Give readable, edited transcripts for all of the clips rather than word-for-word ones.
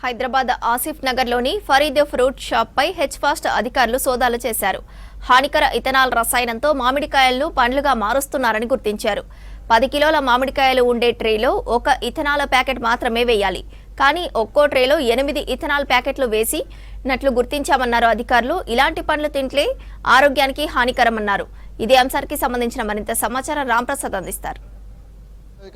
హైదరాబాద్ ఆసిఫ్ నగర్లోని ఫరీద్ ఫ్రూట్ షాప్పై హెచ్ఫాస్ట్ అధికారులు సోదాలు చేశారు. హానికర ఇథనాల్ రసాయనంతో మామిడికాయలను పండ్లుగా మారుస్తున్నారని గుర్తించారు. 10 కిలోల మామిడికాయలు ఉండే ట్రేలో ఒక ఇథనాల్ ప్యాకెట్ మాత్రమే వేయాలి. కానీ ఒక్కో ట్రేలో 8 ఇథనాల్ ప్యాకెట్లు వేసినట్లు గుర్తించామన్నారు అధికారులు. ఇలాంటి పండ్లు తింటే ఆరోగ్యానికి హానికరమన్నారు. ఇదే అంశానికి సంబంధించిన మరింత సమాచారం రాంప్రసాద్ అందిస్తారు.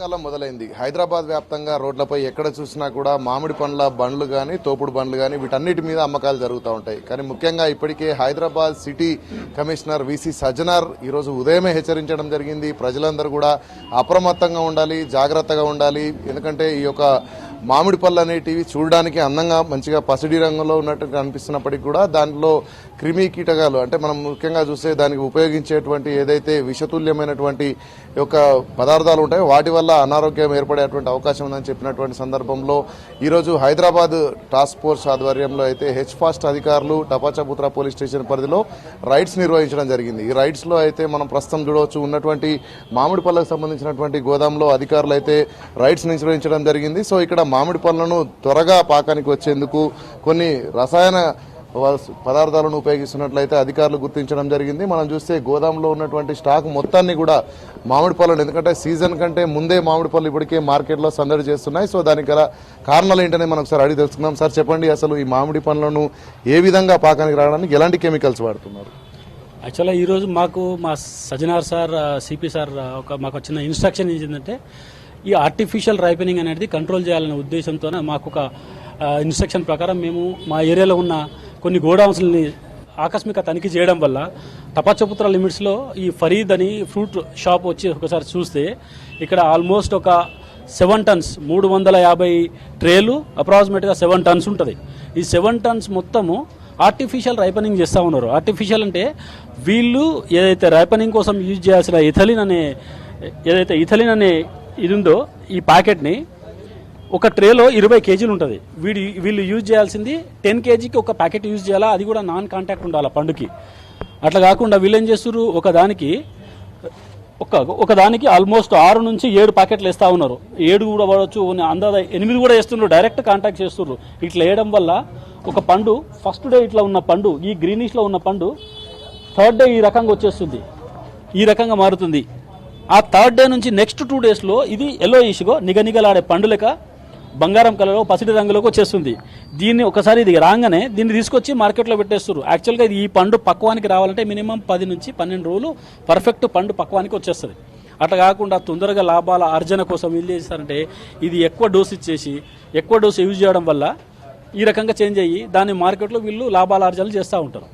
కాలం మొదలైంది. హైదరాబాద్ వ్యాప్తంగా రోడ్లపై ఎక్కడ చూసినా కూడా మామిడి పండ్ల బండ్లు కానీ తోపుడు బండ్లు కానీ వీటన్నిటి మీద అమ్మకాలు జరుగుతూ ఉంటాయి. కానీ ముఖ్యంగా ఇప్పటికే Hyderabad city commissioner VC Sajjanar ఈరోజు ఉదయమే హెచ్చరించడం జరిగింది. ప్రజలందరూ కూడా అప్రమత్తంగా ఉండాలి, జాగ్రత్తగా ఉండాలి. ఎందుకంటే ఈ యొక్క మామిడి పళ్ళు అనేటివి చూడడానికి అందంగా మంచిగా పసిడి రంగులో ఉన్నట్టు కనిపిస్తున్నప్పటికీ కూడా దాంట్లో క్రిమి కీటకాలు అంటే మనం ముఖ్యంగా చూస్తే దానికి ఉపయోగించేటువంటి ఏదైతే విషతుల్యమైనటువంటి యొక్క పదార్థాలు ఉంటాయో వాటి వల్ల అనారోగ్యం ఏర్పడేటువంటి అవకాశం ఉందని చెప్పినటువంటి సందర్భంలో ఈరోజు హైదరాబాద్ టాస్క్ ఫోర్స్ ఆధ్వర్యంలో అయితే హెచ్ఫాస్ట్ అధికారులు టపాచాపుత్ర పోలీస్ స్టేషన్ పరిధిలో రైడ్స్ నిర్వహించడం జరిగింది. ఈ రైడ్స్లో అయితే మనం ప్రస్తుతం చూడవచ్చు ఉన్నటువంటి మామిడి పళ్ళకు సంబంధించినటువంటి గోదాంలో అధికారులు అయితే రైడ్స్ నిర్వహించడం జరిగింది. సో ఇక్కడ మామిడి పళ్ళను త్వరగా పాకానికి వచ్చేందుకు కొన్ని రసాయన పదార్థాలను ఉపయోగిస్తున్నట్లయితే అధికారులు గుర్తించడం జరిగింది. మనం చూస్తే గోదాంలో ఉన్నటువంటి స్టాక్ మొత్తాన్ని కూడా మామిడి పళ్ళను, ఎందుకంటే సీజన్ కంటే ముందే మామిడి పళ్ళు ఇప్పటికే మార్కెట్లో సందడి చేస్తున్నాయి. సో దానికి గల కారణాలు ఏంటనే మనం ఒకసారి అడిగి తెలుసుకుందాం. సార్ చెప్పండి, అసలు ఈ మామిడి పళ్ళను ఏ విధంగా పాకానికి రావడానికి ఎలాంటి కెమికల్స్ వాడుతున్నారు? యాక్చువల్గా ఈరోజు మాకు మా సజ్జనార్ సార్, సిపి సార్ మాకు వచ్చిన ఇన్స్ట్రక్షన్ ఏంటంటే ఈ ఆర్టిఫిషియల్ రైపెనింగ్ అనేది కంట్రోల్ చేయాలనే ఉద్దేశంతో మాకు ఒక ఇన్స్ట్రక్షన్ ప్రకారం మేము మా ఏరియాలో ఉన్న కొన్ని గోడౌన్స్ని ఆకస్మిక తనిఖీ చేయడం వల్ల టపాచపుత్ర లిమిట్స్లో ఈ ఫరీద్ అని ఫ్రూట్ షాప్ వచ్చి ఒకసారి చూస్తే ఇక్కడ ఆల్మోస్ట్ ఒక 7 టన్స్ 350 ట్రేలు అప్రాక్సిమేట్గా 7 టన్స్ ఉంటుంది. ఈ 7 టన్స్ మొత్తము ఆర్టిఫిషియల్ రైపనింగ్ చేస్తూ ఉన్నారు. ఆర్టిఫిషియల్ అంటే వీళ్ళు ఏదైతే రైపనింగ్ కోసం యూజ్ చేయాల్సిన ఇథలిన్ అనే ఇది ఉందో ఈ ప్యాకెట్ని ఒక ట్రేలో 20 కేజీలు ఉంటుంది. వీళ్ళు యూజ్ చేయాల్సింది 10 కేజీకి ఒక ప్యాకెట్ యూజ్ చేయాలా, అది కూడా నాన్ కాంటాక్ట్ ఉండాలి పండుకి. అట్లా కాకుండా వీళ్ళు ఏం చేస్తారు, ఒకదానికి ఆల్మోస్ట్ 6 నుంచి 7 ప్యాకెట్లు వేస్తూ ఉన్నారు. 7 కూడా పడవచ్చు, అందాజ 8 కూడా వేస్తున్నారు, డైరెక్ట్ కాంటాక్ట్ చేస్తున్నారు. ఇట్లా వేయడం వల్ల ఒక పండు ఫస్ట్ డే ఇట్లా ఉన్న పండు, ఈ గ్రీనిష్లో ఉన్న పండు 3rd డే ఈ రకంగా వచ్చేస్తుంది, ఈ రకంగా మారుతుంది. ఆ 3rd డే నుంచి నెక్స్ట్ 2 డేస్లో ఇది ఎల్లో ఇష్గో నిగనిగలాడే పండు లెక్క బంగారం కలర్లో పసిడి రంగులోకి వచ్చేస్తుంది. దీన్ని ఒకసారి ఇది రాగానే దీన్ని తీసుకొచ్చి మార్కెట్లో పెట్టేస్తారు. యాక్చువల్గా ఇది ఈ పండు పక్వానికి రావాలంటే మినిమం 10 నుంచి 12 రోజులు పర్ఫెక్ట్ పండు పక్వానికి వచ్చేస్తుంది. అట్లా కాకుండా తొందరగా లాభాల ఆర్జన కోసం వీళ్ళు చేస్తారంటే ఇది ఎక్కువ డోస్ ఇచ్చేసి ఎక్కువ డోస్ యూజ్ చేయడం వల్ల ఈ రకంగా చేంజ్ అయ్యి దాన్ని మార్కెట్లో వీళ్ళు లాభాల ఆర్జనలు చేస్తూ ఉంటారు.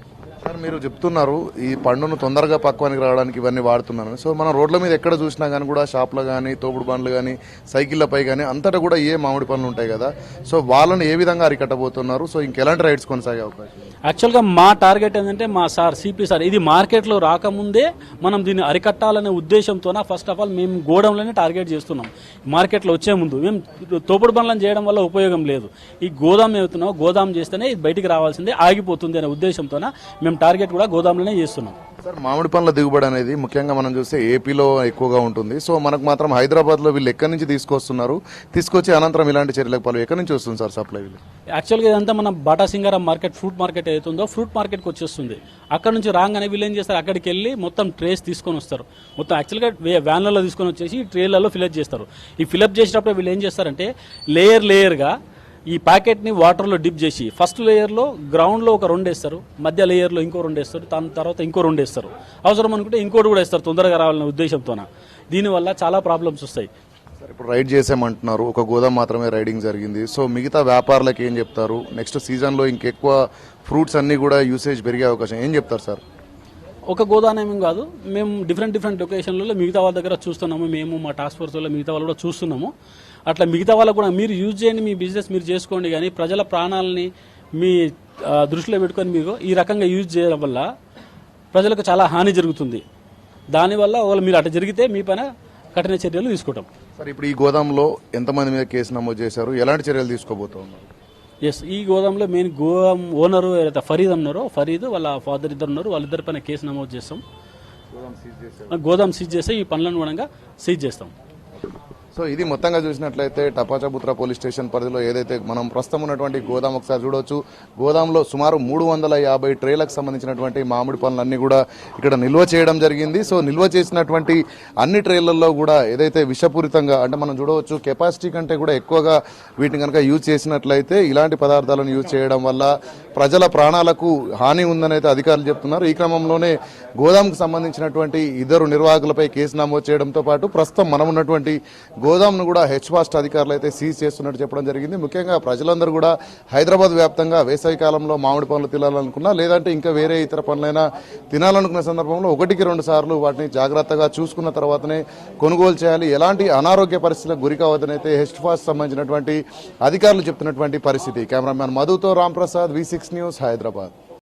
సార్ మీరు చెప్తున్నారు ఈ పండును తొందరగా పక్వానికి రావడానికి ఇవన్నీ వాడుతున్నాను. సో మనం రోడ్ల మీద ఎక్కడ చూసినా కానీ కూడా షాప్లో కానీ తోపుడు బండ్లు కానీ సైకిళ్ళపై కానీ అంతటా కూడా ఏ మామిడి పనులు ఉంటాయి కదా. సో వాళ్ళని ఏ విధంగా అరికట్టబోతున్నారు? సో ఇంకెలాంటి రైడ్స్ కొనసాగే అవకాశం? యాక్చువల్గా మా టార్గెట్ ఏంటంటే మా సార్ సిపి సార్ ఇది మార్కెట్లో రాకముందే మనం దీన్ని అరికట్టాలనే ఉద్దేశంతోన ఫస్ట్ ఆఫ్ ఆల్ మేము గోడంలోనే టార్గెట్ చేస్తున్నాం. మార్కెట్లో వచ్చే ముందు మేము తోపుడు బండ్లను చేయడం వల్ల ఉపయోగం లేదు. ఈ గోదాం ఏమవుతున్నాం, గోదాం చేస్తేనే ఇది బయటికి రావాల్సిందే, ఆగిపోతుంది అనే ఉద్దేశంతోన మేము టార్గెట్ కూడా గోదాంలోనే చేస్తున్నాం. సార్ మామిడి పండ్ల దిగుబడి అనేది ముఖ్యంగా మనం చూస్తే ఏపీలో ఎక్కువగా ఉంటుంది. సో మనకు మాత్రం హైదరాబాద్లో వీళ్ళు ఎక్కడి నుంచి తీసుకొచ్చి అనంతరం ఇలాంటి చర్యలకు పాలు ఎక్కడి నుంచి వస్తుంది సార్ సప్లై? వీళ్ళు యాక్చువల్గా ఇదంతా మన బాటా సింగారం మార్కెట్, ఫ్రూట్ మార్కెట్ ఏదైతుందో ఫ్రూట్ మార్కెట్కి వచ్చేస్తుంది. అక్కడ నుంచి రాగానే వీళ్ళు ఏం చేస్తారు, అక్కడికి వెళ్ళి మొత్తం ట్రేస్ తీసుకొని వస్తారు. మొత్తం యాక్చువల్గా వ్యాన్లలో తీసుకొని వచ్చేసి ఈ ట్రేలలో ఫిలప్ చేస్తారు. ఈ ఫిలప్ చేసేటప్పుడు వీళ్ళు ఏం చేస్తారంటే లేయర్గా ఈ ప్యాకెట్ని వాటర్లో డిప్ చేసి ఫస్ట్ లేయర్లో గ్రౌండ్లో ఒక 2 వేస్తారు, మధ్య లేయర్లో ఇంకో 2 వేస్తారు, దాని తర్వాత ఇంకో 2 వేస్తారు. అవసరం అనుకుంటే ఇంకోటి కూడా వేస్తారు తొందరగా రావాలనే ఉద్దేశంతోన. దీనివల్ల చాలా ప్రాబ్లమ్స్ వస్తాయి. సార్ ఇప్పుడు రైడ్ చేసామంటున్నారు, ఒక గోదాం మాత్రమే రైడింగ్ జరిగింది. సో మిగతా వ్యాపారులకు ఏం చెప్తారు? నెక్స్ట్ సీజన్లో ఇంకెక్కువ ఫ్రూట్స్ అన్నీ కూడా యూసేజ్ పెరిగే అవకాశం ఏం చెప్తారు సార్? ఒక గోదానేమేం కాదు, మేము డిఫరెంట్ లొకేషన్లలో మిగతా వాళ్ళ దగ్గర చూస్తున్నాము. మేము మా టాస్క్ ఫోర్స్ వల్ల మిగతా వాళ్ళు కూడా చూస్తున్నాము. అట్లా మిగతా వాళ్ళకు కూడా మీరు యూజ్ చేయండి, మీ బిజినెస్ మీరు చేసుకోండి, కానీ ప్రజల ప్రాణాలని మీ దృష్టిలో పెట్టుకొని మీరు ఈ రకంగా యూజ్ చేయడం వల్ల ప్రజలకు చాలా హాని జరుగుతుంది. దానివల్ల మీరు అట్లా జరిగితే మీ పైన కఠిన చర్యలు తీసుకుంటాం. సార్ ఇప్పుడు ఈ గోదాంలో ఎంతమంది మీద కేసు నమోదు చేశారు, ఎలాంటి చర్యలు తీసుకోబోతున్నారు? ఈ గోదాంలో మెయిన్ గోదాం ఓనరు ఏదైతే ఫరీద్ అన్నారో, ఫరీద్ వాళ్ళ ఫాదర్ ఇద్దరు ఉన్నారు, వాళ్ళిద్దరి పైన కేసు నమోదు చేస్తాం. గోదాం సీజ్ చేస్తే ఈ పనులను కూడా సీజ్ చేస్తాం. సో ఇది మొత్తంగా చూసినట్లయితే టపాచాబుత్రా పోలీస్ స్టేషన్ పరిధిలో ఏదైతే మనం ప్రస్తుతం ఉన్నటువంటి గోదాం ఒకసారి చూడవచ్చు. గోదాంలో సుమారు 350 ట్రేలకు సంబంధించినటువంటి మామిడి పండ్లన్నీ కూడా ఇక్కడ నిల్వ చేయడం జరిగింది. సో నిల్వ చేసినటువంటి అన్ని ట్రేలలో కూడా ఏదైతే విషపూరితంగా అంటే మనం చూడవచ్చు కెపాసిటీ కంటే కూడా ఎక్కువగా వీటిని కనుక యూజ్ చేసినట్లయితే ఇలాంటి పదార్థాలను యూజ్ చేయడం వల్ల ప్రజల ప్రాణాలకు హాని ఉందని అయితే అధికారులు చెప్తున్నారు. ఈ క్రమంలోనే గోదాంకు సంబంధించినటువంటి ఇద్దరు నిర్వాహకులపై కేసు నమోదు చేయడంతో పాటు ప్రస్తుతం మనం ఉన్నటువంటి గోదాంను కూడా హెచ్ఫాస్ట్ అధికారులు అయితే సీజ్ చేస్తున్నట్టు చెప్పడం జరిగింది. ముఖ్యంగా ప్రజలందరూ కూడా హైదరాబాద్ వ్యాప్తంగా వేసవి కాలంలో మామిడి పండ్లు తినాలనుకున్నా లేదంటే ఇంకా వేరే ఇతర పండ్లైనా తినాలనుకున్న సందర్భంలో 1-2 సార్లు వాటిని జాగ్రత్తగా చూసుకున్న తర్వాతనే కొనుగోలు చేయాలి. ఎలాంటి అనారోగ్య పరిస్థితులకు గురి కావద్దని అయితే హెచ్ఫాస్ట్ సంబంధించినటువంటి అధికారులు చెప్తున్నటువంటి పరిస్థితి. కెమెరామ్యాన్ మధుతో రాంప్రసాద్, V6 న్యూస్, హైదరాబాద్.